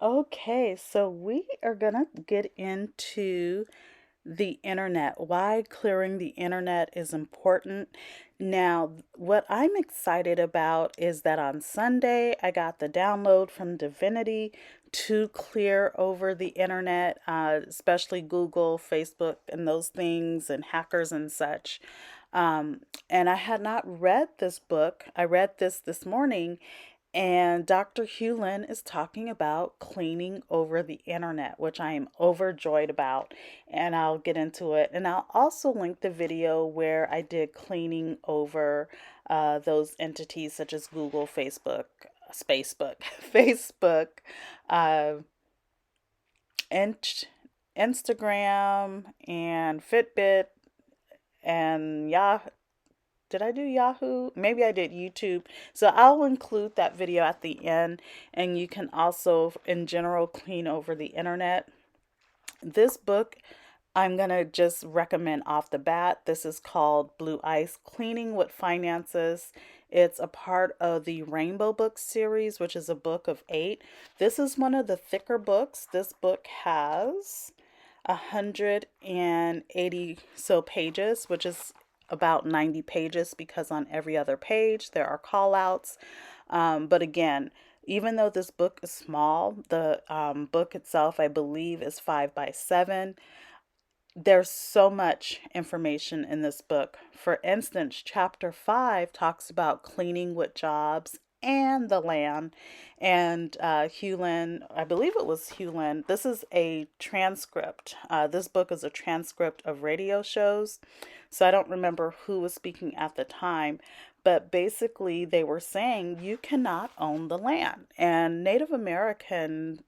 Okay, so we are going to get into the internet, why clearing the internet is important. Now, what I'm excited about is that on Sunday, I got the download from Divinity to clear over the internet, especially Google, Facebook, and those things, and hackers and such. Um, and I had not read this book. I read this morning, and Dr. Hewlin is talking about cleaning over the internet, which I am overjoyed about. And I'll get into it. And I'll also link the video where I did cleaning over those entities such as Google, Facebook, Spacebook, Facebook, uh, Int- Instagram, and Fitbit, and Yahoo. Did I do Yahoo? Maybe I did YouTube. So I'll include that video at the end, and you can also, in general, clean over the internet. This book, I'm going to just recommend off the bat. This is called Blue Ice Cleaning with Finances. It's a part of the Rainbow Book series, which is a book of 8. This is one of the thicker books. This book has 180 so pages, which is about 90 pages because on every other page there are call outs. But again, even though this book is small, the book itself, I believe, is 5 by 7. There's so much information in this book. For instance, chapter 5 talks about cleaning with jobs and the land. And Hewlin, I believe it was Hewlin, this is a transcript. This book is a transcript of radio shows. So I don't remember who was speaking at the time, but basically they were saying you cannot own the land. And Native American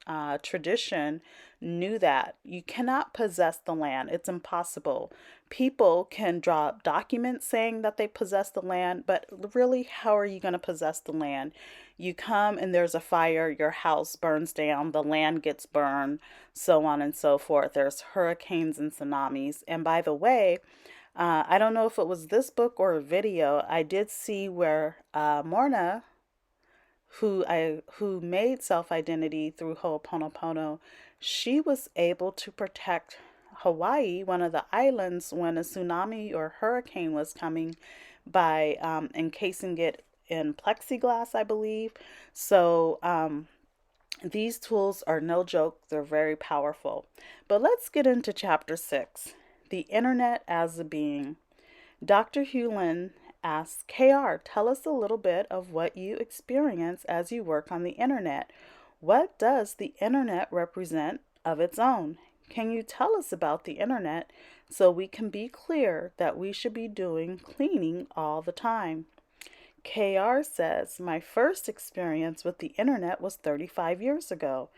tradition knew that. You cannot possess the land. It's impossible. People can draw up documents saying that they possess the land, but really, how are you going to possess the land? You come and there's a fire, your house burns down, the land gets burned, so on and so forth. There's hurricanes and tsunamis. And by the way, I don't know if it was this book or a video. I did see where Morna, who made self-identity through Ho'oponopono, she was able to protect Hawaii, one of the islands, when a tsunami or hurricane was coming by encasing it in plexiglass, I believe. So these tools are no joke, they're very powerful. But let's get into chapter 6, the internet as a being. Dr. Hewlin asks, KR, tell us a little bit of what you experience as you work on the internet. What does the internet represent of its own? Can you tell us about the internet so we can be clear that we should be doing cleaning all the time? KR says, my first experience with the internet was 35 years ago.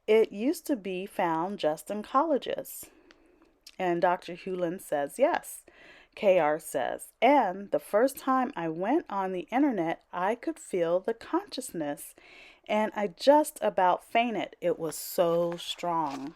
It used to be found just in colleges. And Dr. Hewlin says, yes. KR says, and the first time I went on the internet, I could feel the consciousness, and I just about fainted. It was so strong.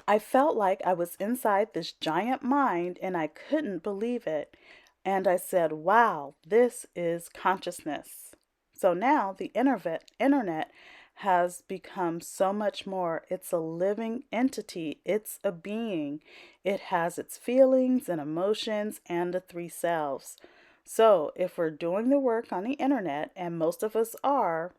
I felt like I was inside this giant mind, and I couldn't believe it. And I said, wow, this is consciousness. So now the internet has become so much more. It's a living entity, it's a being. It has its feelings and emotions and the 3 selves. So if we're doing the work on the internet, and most of us are,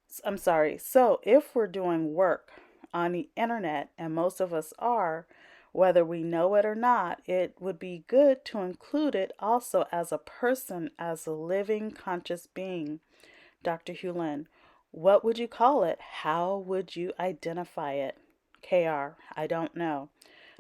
so if we're doing work on the internet, and most of us are, whether we know it or not, it would be good to include it also as a person, as a living conscious being. Dr. Hewlin, what would you call it? How would you identify it? KR, I don't know.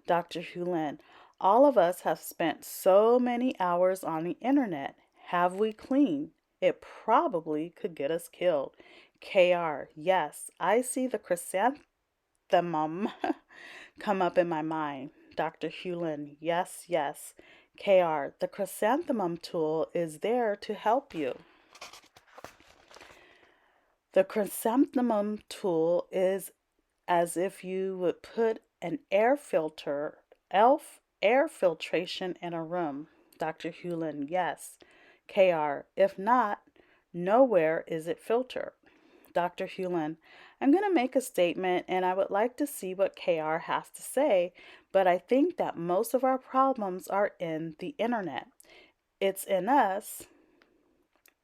Dr. Hewlin, all of us have spent so many hours on the internet. Have we cleaned? It probably could get us killed. KR, yes, I see the chrysanthemum come up in my mind. Dr. Hewlin, yes, yes. KR, the chrysanthemum tool is there to help you. The chrysanthemum tool is as if you would put an air filtration in a room. Dr. Hewlin, yes. KR, if not, nowhere is it filtered. Dr. Hewlin, I'm going to make a statement and I would like to see what KR has to say, but I think that most of our problems are in the internet. It's in us,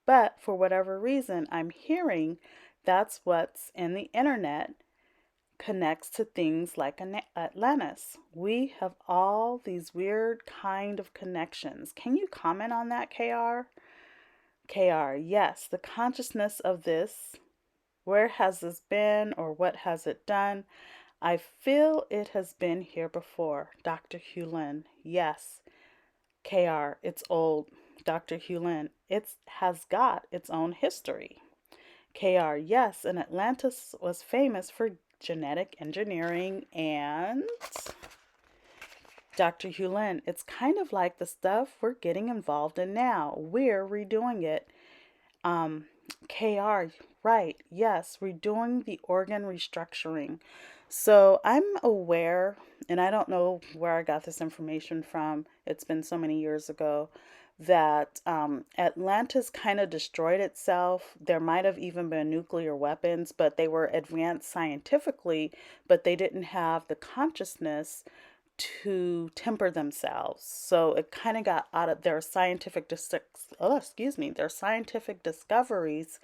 but for whatever reason, I'm hearing that's what's in the internet connects to things like Atlantis. We have all these weird kind of connections. Can you comment on that, KR? KR, yes, the consciousness of this. Where has this been or what has it done? I feel it has been here before. Dr. Hewlin, yes. KR, it's old. Dr. Hewlin, it has got its own history. KR, yes, and Atlantis was famous for genetic engineering and Dr. Hewlin, it's kind of like the stuff we're getting involved in now. We're redoing it. Um, KR, right, yes, redoing the organ restructuring. So I'm aware, and I don't know where I got this information from, it's been so many years ago, that Atlantis kind of destroyed itself. There might have even been nuclear weapons, but they were advanced scientifically, but they didn't have the consciousness to temper themselves. So it kind of got out of their their scientific discoveries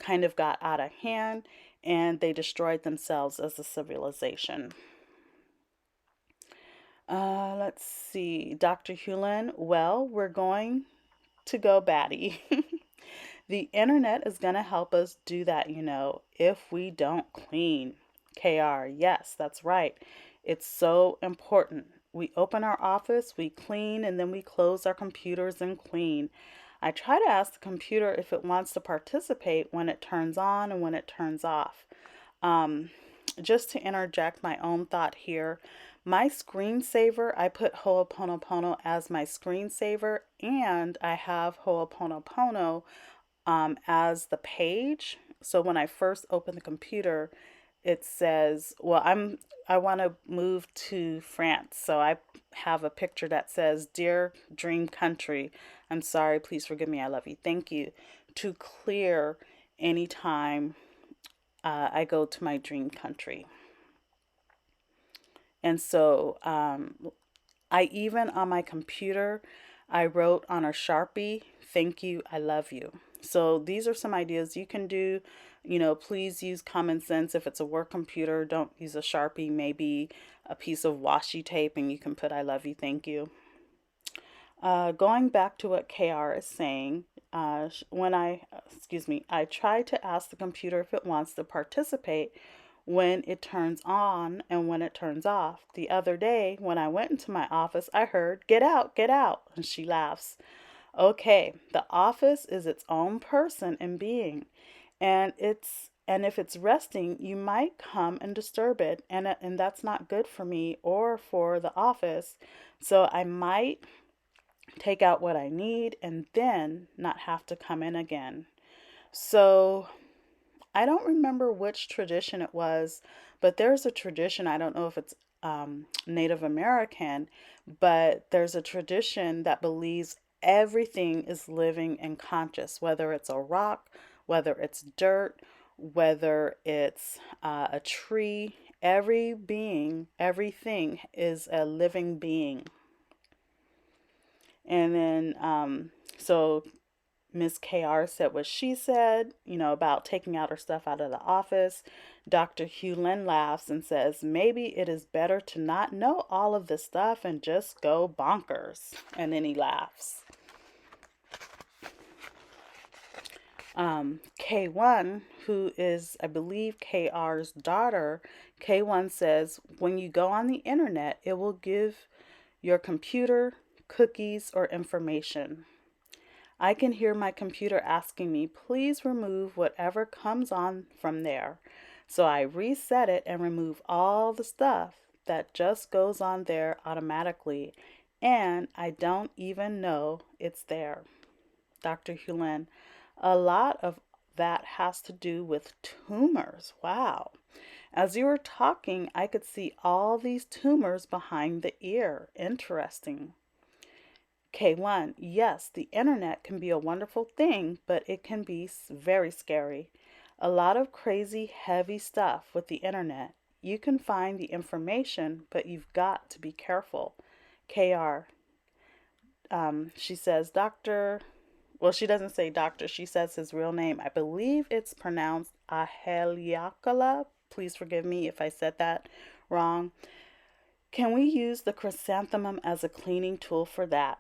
kind of got out of hand and they destroyed themselves as a civilization. Let's see, Dr. Hewlin. Well, we're going to go batty. The internet is going to help us do that, if we don't clean. KR, yes, that's right. It's so important. We open our office, we clean, and then we close our computers and clean. I try to ask the computer if it wants to participate when it turns on and when it turns off. Um, just to interject my own thought here, my screensaver, I put Ho'oponopono as my screensaver, and I have Ho'oponopono as the page. So when I first open the computer, it says, well, I want to move to France. So I have a picture that says, "Dear Dream Country, I'm sorry, please forgive me, I love you, thank you," to clear anytime I go to my dream country. And so I even on my computer, I wrote on a Sharpie, "Thank you, I love you." So these are some ideas you can do. Please use common sense. If it's a work computer, don't use a Sharpie, maybe a piece of washi tape, and you can put "I love you, thank you." Going back to what KR is saying, I try to ask the computer if it wants to participate when it turns on and when it turns off. The other day, when I went into my office, I heard, "Get out, get out," and she laughs. Okay, the office is its own person and being, and if it's resting, you might come and disturb it, and that's not good for me or for the office. So I might take out what I need and then not have to come in again. So I don't remember which tradition it was, but there's a tradition, I don't know if it's Native American, but there's a tradition that believes everything is living and conscious, whether it's a rock, whether it's dirt, whether it's a tree. Every being, everything is a living being. And then, so MsKr said what she said, about taking out her stuff out of the office. Dr. Hewlin laughs and says, "Maybe it is better to not know all of this stuff and just go bonkers." And then he laughs. K1, who is, I believe, KR's daughter, K1 says, "When you go on the internet, it will give your computer cookies or information. I can hear my computer asking me, 'Please remove whatever comes on from there.' So I reset it and remove all the stuff that just goes on there automatically, and I don't even know it's there." Dr. Hewlin, a lot of that has to do with tumors. Wow. As you were talking, I could see all these tumors behind the ear. Interesting. K1, yes, the internet can be a wonderful thing, but it can be very scary. A lot of crazy, heavy stuff with the internet. You can find the information, but you've got to be careful. KR, she says, Dr. Well, she doesn't say doctor. She says his real name. I believe it's pronounced Aheliakala. Please forgive me if I said that wrong. Can we use the chrysanthemum as a cleaning tool for that?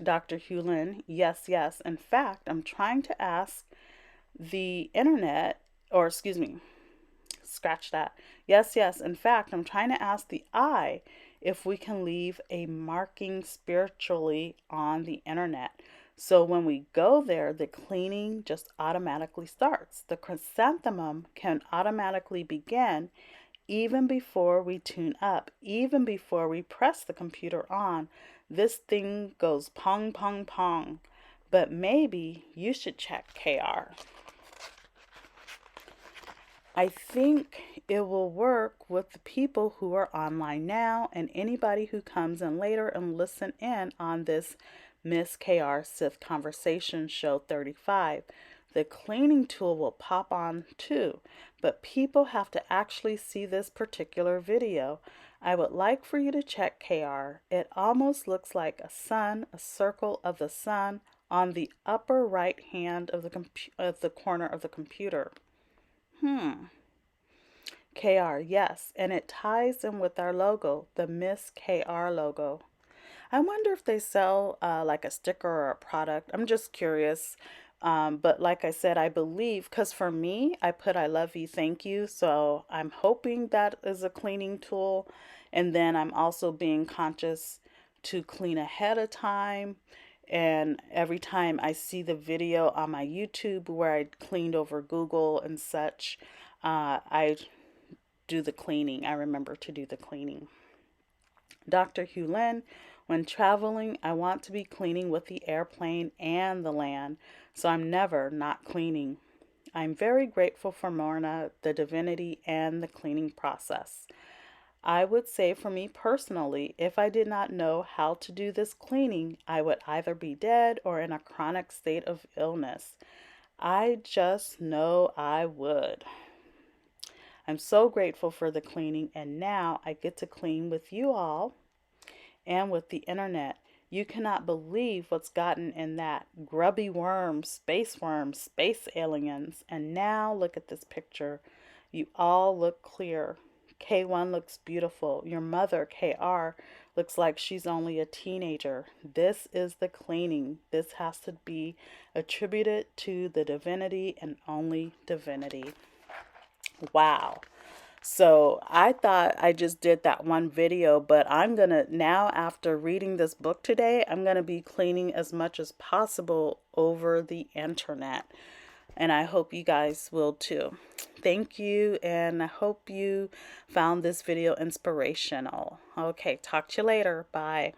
Dr. Hulin, yes, yes. In fact, I'm trying to ask the internet, or excuse me, scratch that. Yes, yes. In fact, I'm trying to ask the I if we can leave a marking spiritually on the internet. So when we go there, the cleaning just automatically starts. The chrysanthemum can automatically begin even before we tune up, even before we press the computer on. This thing goes pong, pong, pong. But maybe you should check KR. I think it will work with the people who are online now and anybody who comes in later and listen in on this MsKr SITH Conversation Show 35. The cleaning tool will pop on too, but people have to actually see this particular video. I would like for you to check KR. It almost looks like a sun, a circle of the sun on the upper right hand of the corner of the computer. KR, yes, and it ties in with our logo, the MsKr logo. I wonder if they sell like a sticker or a product. I'm just curious. But like I said, I believe, because for me, I put I love you, thank you. So I'm hoping that is a cleaning tool. And then I'm also being conscious to clean ahead of time. And every time I see the video on my YouTube where I cleaned over Google and such, I do the cleaning. I remember to do the cleaning. Dr. Hulin, when traveling, I want to be cleaning with the airplane and the land, so I'm never not cleaning. I'm very grateful for Morna, the divinity, and the cleaning process. I would say for me personally, if I did not know how to do this cleaning, I would either be dead or in a chronic state of illness. I just know I would. I'm so grateful for the cleaning, and now I get to clean with you all and with the internet. You cannot believe what's gotten in that. Grubby worms, space aliens, and now look at this picture. You all look clear. K1 looks beautiful. Your mother, KR, looks like she's only a teenager. This is the cleaning. This has to be attributed to the divinity and only divinity. Wow. So I thought I just did that one video, but I'm going to now, after reading this book today, I'm going to be cleaning as much as possible over the internet. And I hope you guys will too. Thank you, and I hope you found this video inspirational. Okay, talk to you later. Bye.